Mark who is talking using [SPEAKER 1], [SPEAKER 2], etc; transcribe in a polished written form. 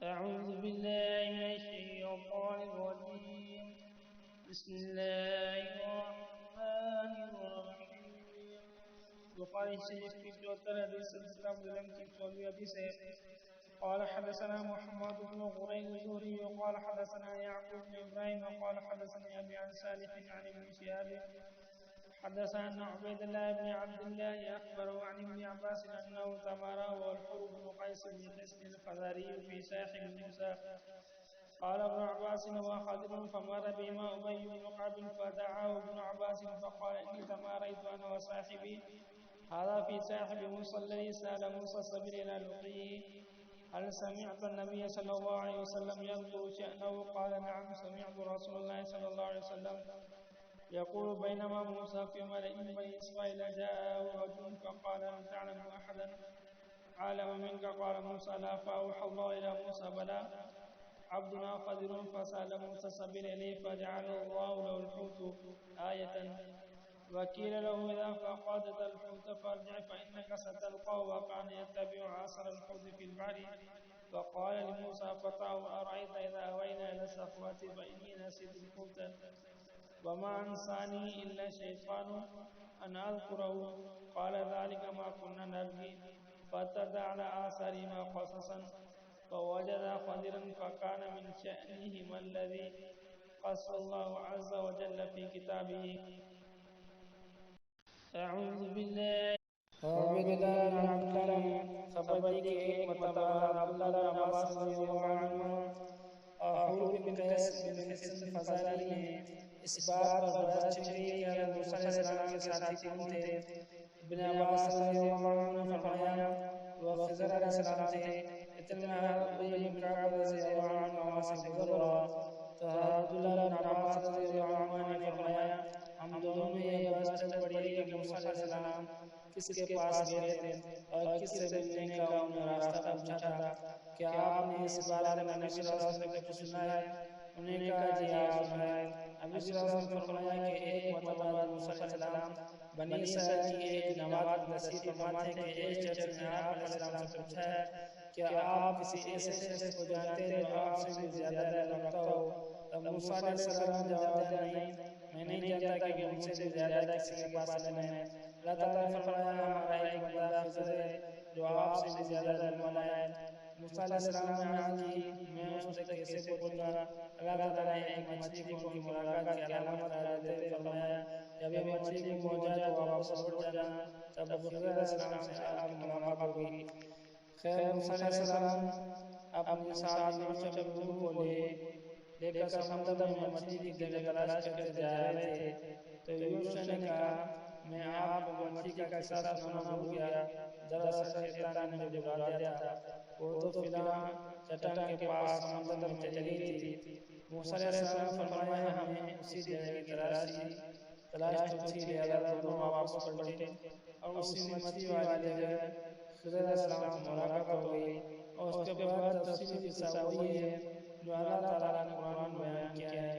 [SPEAKER 1] أعوذ بالله من الشيطان الرجيم. بسم الله الرحمن الرحيم. بخاري شريف کی 74 حدیث سلسلہ مسلم کی 14 حدیث ہے. قال حدثنا محمد بن غريب الزهري وقال حدثنا يعقوب بن إبراهيم وقال حدثني أبي عن صالح عن ابن شهاب حدثنا أن عبيد الله بن عبد الله أخبره عن ابن عباس أنه تماره والحر بن قيس بن حصن الفزاري في ساحل موسى. قال ابن عباس وخضر فمر بهما أبي بن كعب فدعاه ابن عباس فقال إني تماريت أنا وصاحبي هذا في ساحل موسى الذي سأل موسى السبيل إلى لقيه هل سمعت النبي صلى الله عليه وسلم يذكر شأنه؟ قال نعم سمعت رسول الله صلى الله عليه وسلم يقول بينما موسى في ملئ بني إسرائيل جاءه رجل فقال هل تعلم أحدا عالم منك؟ قال موسى لا. فأوحى الله إلى موسى بلى عبدنا قدر فسأل موسى السبيل إليه فجعل الله له الحوت آية وقيل له إذا فقدت الحوت فارجع فإنك ستلقاه وكان يتبع آثار الحوت في البحر. فقال لموسى فتاه أرأيت إذا أوينا إلى الصخرة فإني نسيت الحوت وما أنساني إلا الشيطان أن أذكره. قال ذلك ما كنا نبغي. فارتد على آثارهما قصصا فوجد خضرا فكان من شأنهما الذي قص الله عز وجل في كتابه. أعوذ بالله
[SPEAKER 2] عبد الله بن عبد الله خبر کی ایک مرتبہ عبداللہ بن عباس رضی اللہ عنہ اور حور بن قیس بن حصن الفزاری نے اس بات پر بحث چھڑی کہ حضرت موسیٰ علیہ السلام کے ساتھی کون تھے. ابن عباس رضی اللہ عنہ نے فرمایا وہ خضر علیہ السلام تھے. اتنا ابی بن کعب رضی اللہ عنہ وہاں سے گزر رہا تو عبداللہ بن عباس رضی اللہ عنہ نے فرمایا ہم دونوں میں یہ بحث چل پڑی کہ موسیٰ علیہ السلام کس کے پاس گئے تھے اور کس سے ملنے کا انہیں راستہ پوچھا تھا. کیا آپ نے اس بارے میں نبی صلی اللہ علیہ وسلم کو سنا ہے؟ انہوں نے کہا جی آپ سنا ہے. نبی صلی اللہ علیہ وسلم نے فرمایا کہ ایک مرتبہ موسیٰ علیہ السلام بنی اسرائیل کی ایک جماعت نصیحت فرماتے ہیں کہ ایک شخص نے آپ علیہ السلام سے پوچھا ہے کیا آپ کسی ایسے شخص کو جانتے ہیں جو آپ سے بھی زیادہ رکھتا ہو؟ تب موسیٰ علیہ السلام نے جواب دیا نہیں، میں نہیں جانتا کہ مجھ سے بھی زیادہ کسی کے پاس علم ہے. اللہ تعالیٰ نے فرمایا ہمارا ایک بندہ خضر ہے جو آپ سے بھی زیادہ علم والا ہے. موسیٰ علیہ السلام نے عرض کی میں اس سے کیسے پوچھوں گا؟ اللہ تعالیٰ نے ایک مچھلی کو ان کی ملاقات کی علامت قرار دیتے فرمایا جب یہ مچھلی کو ہو جائے تو واپس لوٹ جانا. تب خضر علیہ السلام سے آپ کی ملاقات ہوگی. خیر موسیٰ علیہ السلام اپنے ساتھ یوشع بن نون کو لے کر سمندر میں مچھلی کی جگہ تلاش کرتے جا رہے تھے تو یوشع نے کہا میں آپ کو مچھلی کا قصہ سنانا بھول گیا. دراصل شیطان نے مجھے بھگا دیا تھا. وہ تو فلاں چٹان کے پاس سمندر میں چلی گئی تھی. موسیٰ علیہ السلام نے فرمایا ہمیں اسی جگہ کی تلاش تو تھی لہذا دونوں واپس پلٹے اور اسی مچھلی والی جگہ خضر علیہ السلام سے ملاقات ہو گئی. اور اس کے بعد تفصیلی قصہ وہی ہے جو اللہ تعالیٰ نے قرآن میں بیان کیا ہے.